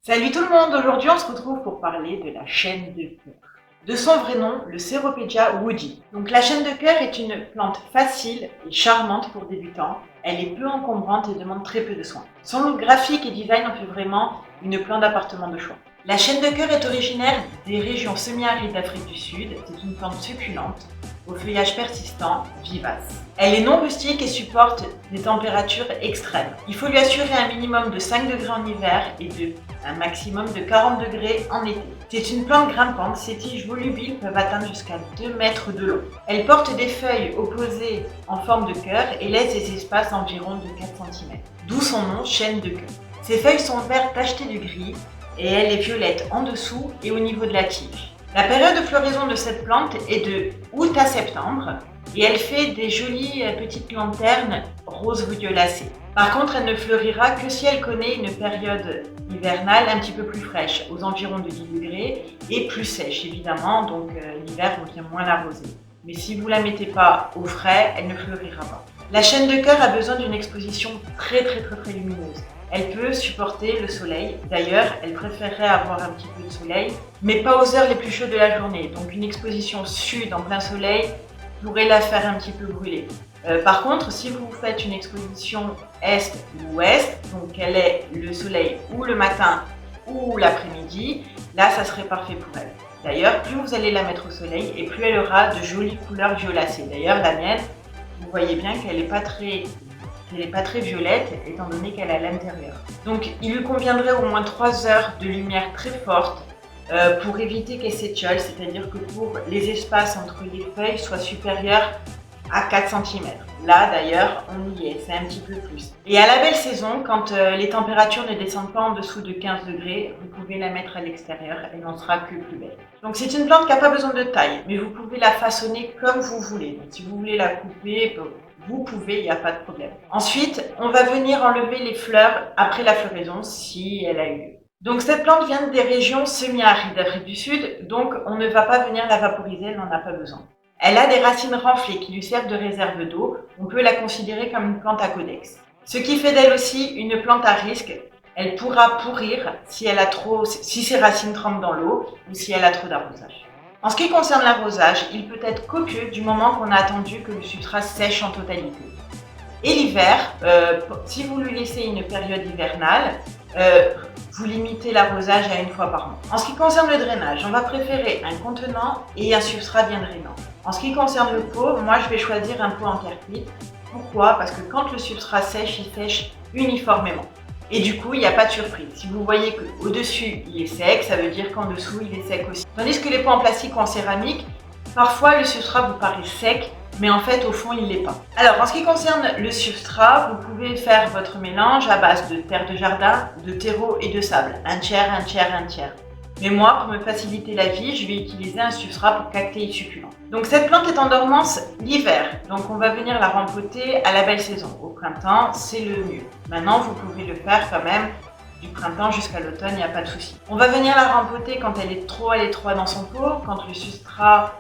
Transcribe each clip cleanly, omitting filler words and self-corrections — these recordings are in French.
Salut tout le monde, aujourd'hui on se retrouve pour parler de la chaîne de cœur. De son vrai nom, le Ceropedia woodii. Donc la chaîne de cœur est une plante facile et charmante pour débutants. Elle est peu encombrante et demande très peu de soins. Son look graphique et design en fait vraiment une plante d'appartement de choix. La chaîne de cœur est originaire des régions semi-arides d'Afrique du Sud. C'est une plante succulente, au feuillage persistant, vivace. Elle est non rustique et supporte des températures extrêmes. Il faut lui assurer un minimum de 5 degrés en hiver et un maximum de 40 degrés en été. C'est une plante grimpante, ses tiges volubiles peuvent atteindre jusqu'à 2 mètres de long. Elle porte des feuilles opposées en forme de cœur et laisse des espaces d'environ de 4 cm. D'où son nom, chaîne de cœur. Ses feuilles sont vertes tachetées de gris et elle est violette en dessous et au niveau de la tige. La période de floraison de cette plante est de août à septembre et elle fait des jolies petites lanternes rose violacées. Par contre, elle ne fleurira que si elle connaît une période hivernale un petit peu plus fraîche, aux environs de 10 degrés, et plus sèche évidemment, donc l'hiver on vient moins l'arroser. Mais si vous ne la mettez pas au frais, elle ne fleurira pas. La chaîne de cœur a besoin d'une exposition très lumineuse. Elle peut supporter le soleil. D'ailleurs, elle préférerait avoir un petit peu de soleil, mais pas aux heures les plus chaudes de la journée. Donc une exposition sud en plein soleil pourrait la faire un petit peu brûler. Par contre, si vous faites une exposition est ou ouest, donc elle est le soleil ou le matin ou l'après-midi, là ça serait parfait pour elle. D'ailleurs, plus vous allez la mettre au soleil et plus elle aura de jolies couleurs violacées. D'ailleurs, la mienne, vous voyez bien qu'elle n'est pas très violette étant donné qu'elle est à l'intérieur. Donc il lui conviendrait au moins 3 heures de lumière très forte pour éviter qu'elle s'étiole, c'est-à-dire que pour les espaces entre les feuilles soient supérieurs à 4 cm. Là d'ailleurs on y est, c'est un petit peu plus. Et à la belle saison, quand les températures ne descendent pas en dessous de 15 degrés, vous pouvez la mettre à l'extérieur, elle n'en sera que plus belle. Donc c'est une plante qui n'a pas besoin de taille, mais vous pouvez la façonner comme vous voulez. Donc si vous voulez la couper, vous pouvez, il n'y a pas de problème. Ensuite, on va venir enlever les fleurs après la floraison, si elle a eu lieu. Donc cette plante vient des régions semi-arides d'Afrique du Sud, donc on ne va pas venir la vaporiser, elle n'en a pas besoin. Elle a des racines renflées qui lui servent de réserve d'eau, on peut la considérer comme une plante à codex. Ce qui fait d'elle aussi une plante à risque, elle pourra pourrir si ses racines trempent dans l'eau ou si elle a trop d'arrosage. En ce qui concerne l'arrosage, il peut être copieux du moment qu'on a attendu que le substrat sèche en totalité. Et l'hiver, si vous lui laissez une période hivernale, vous limitez l'arrosage à 1 fois par mois. En ce qui concerne le drainage, on va préférer un contenant et un substrat bien drainant. En ce qui concerne le pot, moi je vais choisir un pot en terre cuite. Pourquoi? Parce que quand le substrat sèche, il sèche uniformément. Et du coup, il n'y a pas de surprise. Si vous voyez qu'au-dessus, il est sec, ça veut dire qu'en dessous, il est sec aussi. Tandis que les pots en plastique ou en céramique, parfois le substrat vous paraît sec, mais en fait, au fond, il ne l'est pas. Alors, en ce qui concerne le substrat, vous pouvez faire votre mélange à base de terre de jardin, de terreau et de sable. Un tiers, un tiers, un tiers. Mais moi, pour me faciliter la vie, je vais utiliser un substrat pour cactéides succulentes. Donc cette plante est en dormance l'hiver, donc on va venir la rempoter à la belle saison. Au printemps, c'est le mieux. Maintenant, vous pouvez le faire quand même du printemps jusqu'à l'automne, il n'y a pas de souci. On va venir la rempoter quand elle est trop à l'étroit dans son pot, quand le substrat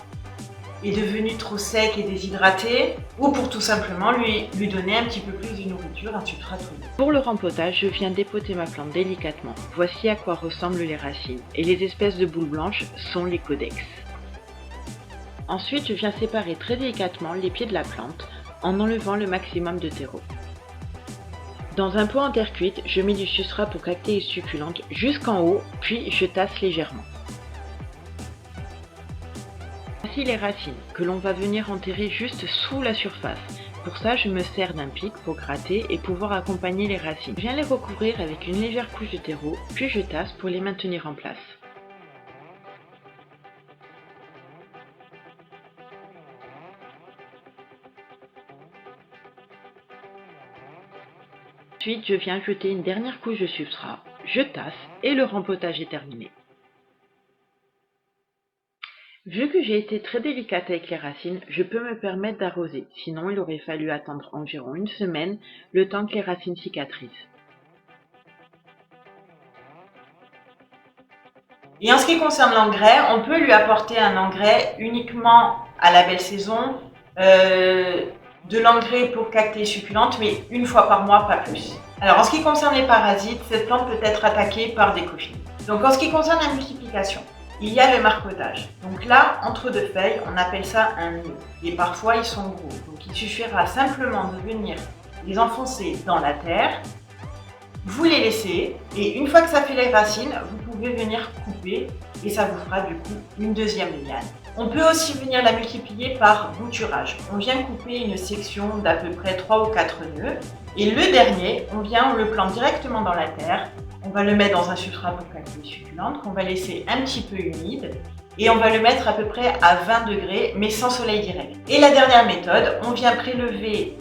est devenu trop sec et déshydraté, ou pour tout simplement lui donner un petit peu plus de nourriture, un substrat trop doux. Pour le rempotage, je viens dépoter ma plante délicatement. Voici à quoi ressemblent les racines, et les espèces de boules blanches sont les codex. Ensuite, je viens séparer très délicatement les pieds de la plante en enlevant le maximum de terreau. Dans un pot en terre cuite, je mets du substrat pour cactéides succulentes jusqu'en haut, puis je tasse légèrement. Voici les racines, que l'on va venir enterrer juste sous la surface. Pour ça, je me sers d'un pic pour gratter et pouvoir accompagner les racines. Je viens les recouvrir avec une légère couche de terreau, puis je tasse pour les maintenir en place. Ensuite, je viens ajouter une dernière couche de substrat, je tasse et le rempotage est terminé. Vu que j'ai été très délicate avec les racines, je peux me permettre d'arroser, sinon il aurait fallu attendre environ 1 semaine, le temps que les racines cicatrisent. Et en ce qui concerne l'engrais, on peut lui apporter un engrais uniquement à la belle saison, de l'engrais pour cactéides succulentes, mais 1 fois par mois, pas plus. Alors en ce qui concerne les parasites, cette plante peut être attaquée par des cochenilles. Donc en ce qui concerne la multiplication, il y a le marcottage. Donc là, entre deux feuilles, on appelle ça un nœud. Et parfois ils sont gros. Donc il suffira simplement de venir les enfoncer dans la terre, vous les laissez, et une fois que ça fait les racines, vous pouvez venir couper et ça vous fera du coup une deuxième liane. On peut aussi venir la multiplier par bouturage. On vient couper une section d'à peu près 3 ou 4 nœuds. Et le dernier, on le plante directement dans la terre. On va le mettre dans un substrat pour calculer succulente qu'on va laisser un petit peu humide. Et on va le mettre à peu près à 20 degrés, mais sans soleil direct. Et la dernière méthode, on vient prélever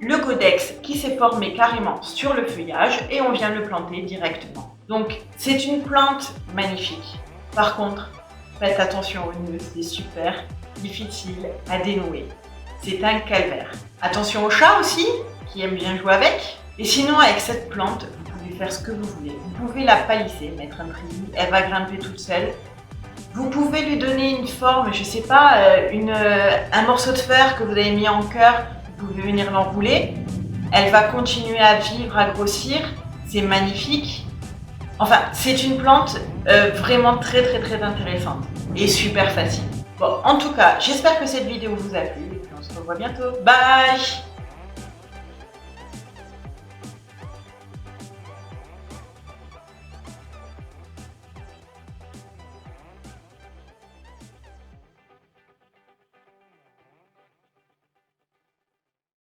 le codex qui s'est formé carrément sur le feuillage et on vient le planter directement. Donc c'est une plante magnifique. Par contre, faites attention aux nœuds, c'est super difficile à dénouer. C'est un calvaire. Attention aux chats aussi, qui aiment bien jouer avec. Et sinon, avec cette plante, vous pouvez faire ce que vous voulez. Vous pouvez la palisser, mettre un prix, elle va grimper toute seule. Vous pouvez lui donner une forme, je sais pas, un morceau de fer que vous avez mis en cœur, vous pouvez venir l'enrouler. Elle va continuer à vivre, à grossir. C'est magnifique. Enfin, c'est une plante vraiment très intéressante et super facile. Bon, en tout cas, j'espère que cette vidéo vous a plu et puis on se revoit bientôt. Bye!